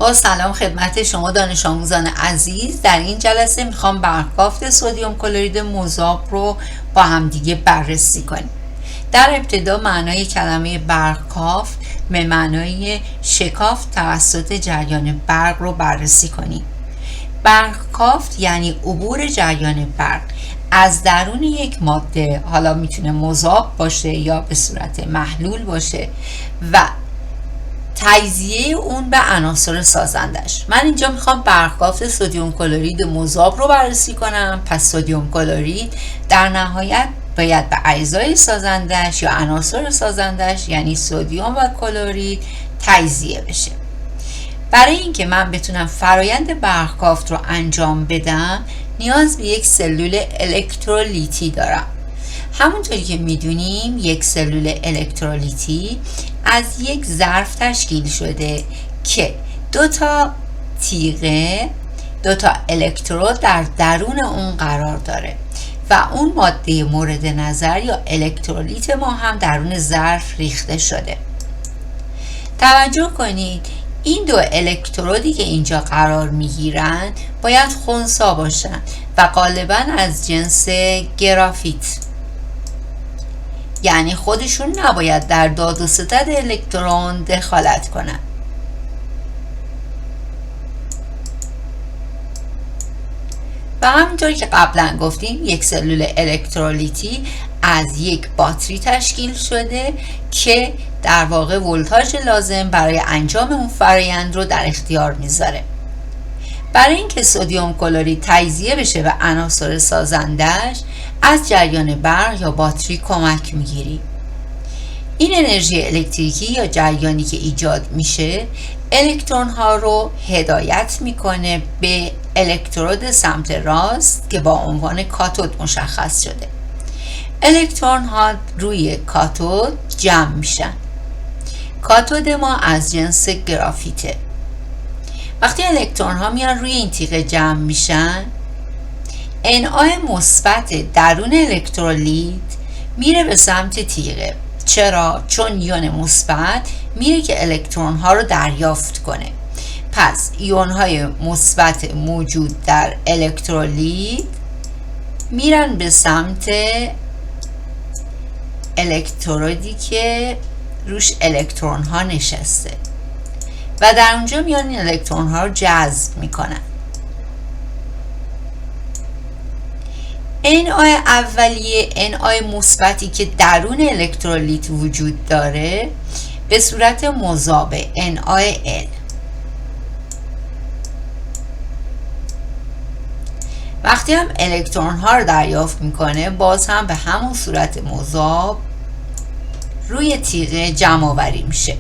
با سلام خدمت شما دانش آموزان عزیز. در این جلسه میخوام برخوافت سدیم کلرید مذاب رو با همدیگه بررسی کنیم. در ابتدا معنای کلمه برخوافت به معنای شکافت توسط جریان برق رو بررسی کنیم. برخوافت یعنی عبور جریان برق از درون یک ماده، حالا میتونه مذاب باشه یا به صورت محلول باشه، و تجزیه اون به عناصر سازندش. من اینجا میخوام برخوافت سدیم کلرید مذاب رو بررسی کنم. پس سدیم کلرید در نهایت باید به اجزای سازندش یا عناصر سازندش یعنی سدیم و کلرید تجزیه بشه. برای اینکه من بتونم فرایند برخوافت رو انجام بدم نیاز به یک سلول الکترولیتی دارم. همونطوری که میدونیم یک سلول الکترولیتی از یک ظرف تشکیل شده که دو تا تیغه، دو تا الکترود در درون اون قرار داره و اون ماده مورد نظر یا الکترولیت ما هم درون ظرف ریخته شده. توجه کنید این دو الکترودی که اینجا قرار میگیرن باید خنثی باشن و غالباً از جنس گرافیت، یعنی خودشون نباید در داد و ستد الکترون دخالت کنن. و همینطوری که قبلا گفتیم یک سلول الکترولیتی از یک باتری تشکیل شده که در واقع ولتاژ لازم برای انجام اون فرآیند رو در اختیار میذاره. برای اینکه سدیم کلرید تجزیه بشه به عناصر سازندش از جریان برق یا باتری کمک میگیری. این انرژی الکتریکی یا جریانی که ایجاد میشه الکترون ها رو هدایت میکنه به الکترود سمت راست که با عنوان کاتود مشخص شده. الکترون ها روی کاتود جمع میشن. کاتود ما از جنس گرافیته. وقتی الکترون ها میان روی این تیغه جمع میشن، NA مثبت درون الکترولیت میره به سمت تیغه. چرا؟ چون ایون مثبت میره که الکترون ها رو دریافت کنه. پس ایون های مثبت موجود در الکترولیت میرن به سمت الکترودی که روش الکترون ها نشسته و در اونجا میان این الکترون ها رو جذب میکنن. NA اولیه، NA مثبتی که درون الکترولیت وجود داره به صورت مذاب NaL. وقتی هم الکترون ها رو دریافت میکنه باز هم به همون صورت مذاب روی تیغه جمع آوری میشه.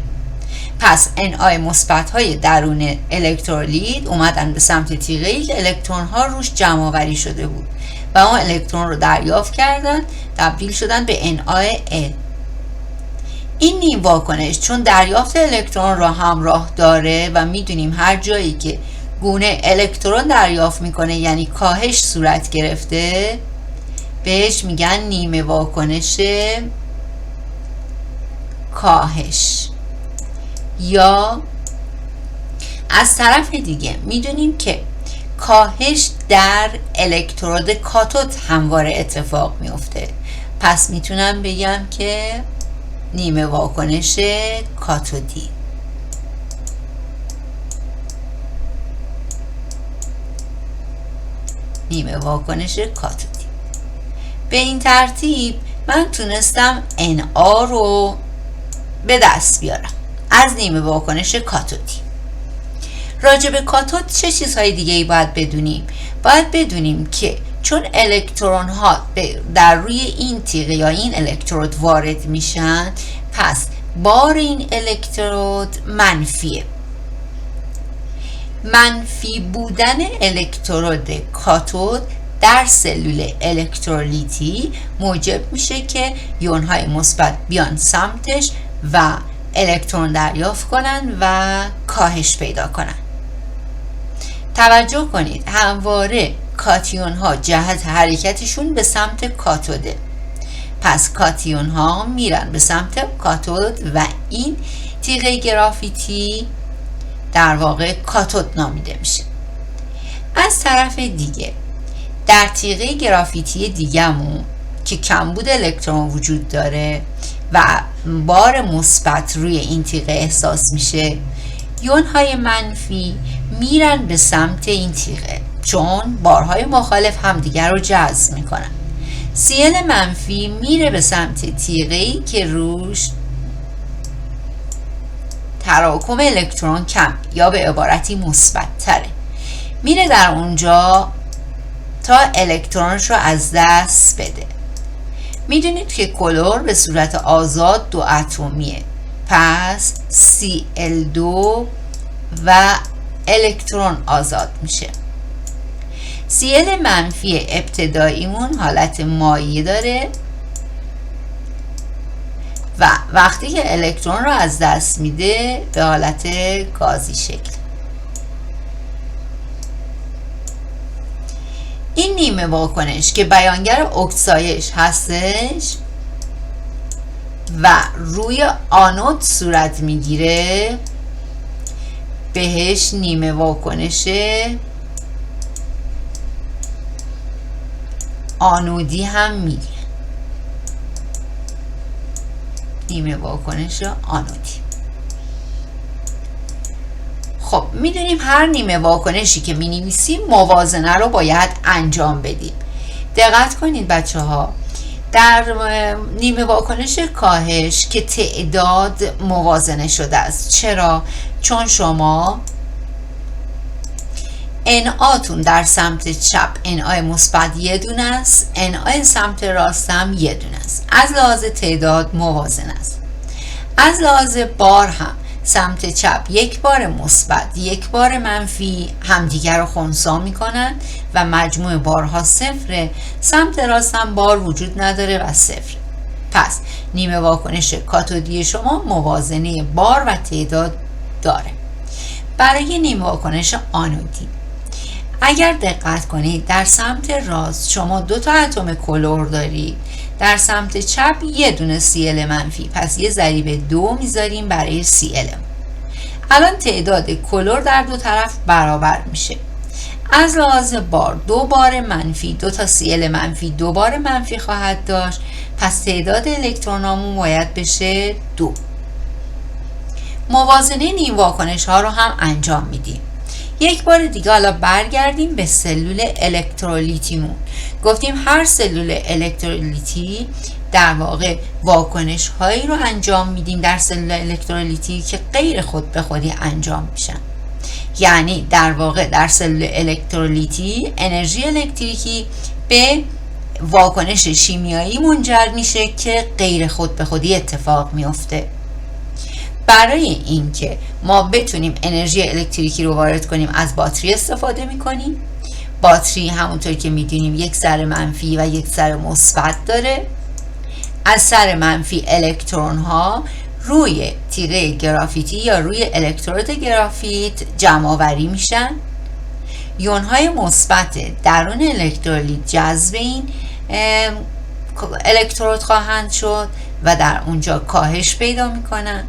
پس NA مثبت های درون الکترولیت اومدن به سمت تیغه‌ای که الکترون ها روش جمع آوری شده بود و اون الکترون رو دریافت کردن، تبدیل شدن به NaL. این نیم واکنش چون دریافت الکترون را همراه داره و میدونیم هر جایی که گونه الکترون دریافت میکنه یعنی کاهش صورت گرفته، بهش میگن نیمه واکنش کاهش. یا از طرف دیگه میدونیم که کاهش در الکترود کاتود همواره اتفاق میفته. پس میتونم بگم که نیمه واکنش کاتودی. نیمه واکنش کاتودی. به این ترتیب من تونستم Na رو به دست بیارم از نیمه واکنش کاتودی. راجع به کاتود چه چیزهای دیگه ای باید بدونیم؟ باید بدونیم که چون الکترون ها در روی این تیغه یا این الکترود وارد میشن، پس بار این الکترود منفیه. منفی بودن الکترود کاتود در سلول الکترولیتی موجب میشه که ایون های مثبت بیان سمتش و الکترون دریافت کنن و کاهش پیدا کنن. توجه کنید همواره کاتیون ها جهت حرکتشون به سمت کاتوده. پس کاتیون ها میرن به سمت کاتود و این تیغه گرافیتی در واقع کاتود نامیده میشه. از طرف دیگه در تیغه گرافیتی دیگه‌مون که کمبود الکترون وجود داره و بار مثبت روی این تیغه احساس میشه، یون‌های منفی میرن به سمت این تیغه چون بارهای مخالف همدیگر رو جذب میکنن. Cl منفی میره به سمت تیغه‌ای که روش تراکم الکترون کم یا به عبارتی مثبت تره، میره در اونجا تا الکترونش رو از دست بده. میدونید که کلور به صورت آزاد دو اتمیه، پس Cl2 و الکترون آزاد میشه. Cl منفی ابتداییمون حالت مایع داره و وقتی که الکترون رو از دست میده به حالت گازی شکل. این نیمه واکنش که بیانگر اکسایش هستش و روی آنود صورت میگیره بهش نیمه واکنش آنودی هم میگه. نیمه واکنش آنودی. خب میدونیم هر نیمه واکنشی که می نویسیم موازنه رو باید انجام بدیم. دقت کنید بچه ها، در نیمه واکنش کاهش که تعداد موازنه شده است. چرا؟ چون شما NA در سمت چپ NA مثبت یه دونه است، NA سمت راست هم یه دونه است. از لحاظ تعداد موازنه است. از لحاظ بار هم سمت چپ یک بار مثبت یک بار منفی همدیگر رو خنثی میکنن و مجموع بارها صفره. سمت راست هم بار وجود نداره و صفر. پس نیمه واکنش کاتودی شما موازنه بار و تعداد داره. برای نیمه واکنش آنودی اگر دقت کنید در سمت راست شما دو تا اتم کلور دارید، در سمت چپ یه دونه Cl منفی، پس یه ضریب 2 میذاریم برای Cl. الان تعداد کلور در دو طرف برابر میشه. از لحاظ بار دو بار منفی دو تا Cl منفی دو بار منفی خواهد داشت، پس تعداد الکترونامون باید بشه 2. موازنه نیم واکنش ها رو هم انجام میدیم. یک بار دیگه حالا برگردیم به سلول الکترولیتیمون. گفتیم هر سلول الکترولیتی در واقع واکنش هایی رو انجام میدیم در سلول الکترولیتی که غیر خود به خودی انجام میشن. یعنی در واقع در سلول الکترولیتی انرژی الکتریکی به واکنش شیمیایی منجر میشه که غیر خود به خودی اتفاق میفته. برای اینکه ما بتونیم انرژی الکتریکی رو وارد کنیم از باتری استفاده میکنیم. باتری همونطور که میدونیم یک سر منفی و یک سر مثبت داره. از سر منفی الکترون ها روی تیغه گرافیتی یا روی الکترود گرافیت جمع آوری میشن. یون های مثبت درون الکترولیت جذب این الکترود خواهند شد و در اونجا کاهش پیدا میکنن.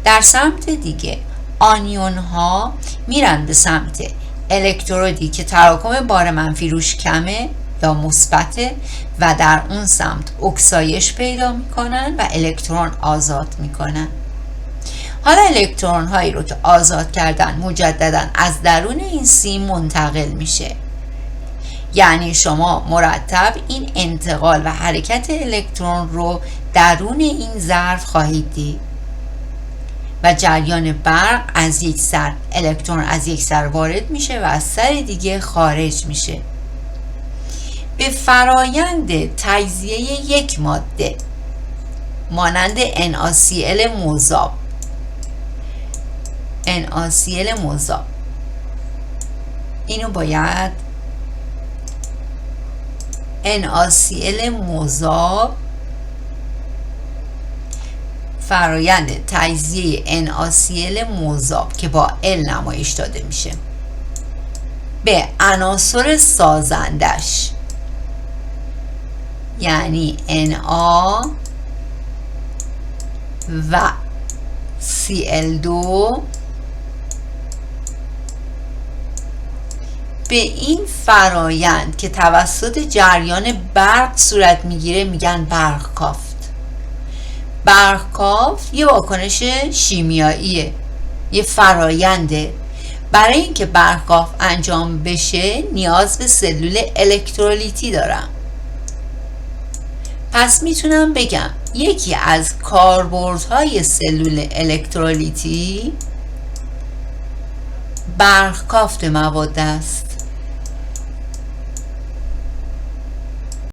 در سمت دیگه آنیون ها میرن به سمت الکترودی که تراکم بار منفی روش کمه یا مثبته و در اون سمت اکسایش پیدا میکنن و الکترون آزاد میکنن. حالا الکترون هایی رو که آزاد کردن مجددا از درون این سیم منتقل میشه. یعنی شما مرتب این انتقال و حرکت الکترون رو درون این ظرف خواهید دید و جریان برق از یک سر، الکترون از یک سر وارد میشه و از سر دیگه خارج میشه. به فرایند تجزیه یک ماده مانند NaCl مذاب اینو باید NaCl مذاب فرایند تجزیه NaCl مذاب که با L نمایش داده میشه به عناصر سازندش یعنی Na و Cl2 به این فرایند که توسط جریان برق صورت میگیره میگن برقکافت. برقکافت یه واکنش شیمیاییه، یه فراینده. برای اینکه برقکافت انجام بشه نیاز به سلول الکترولیتی دارم. پس میتونم بگم یکی از کاربردهای سلول الکترولیتی برقکافت مواد است.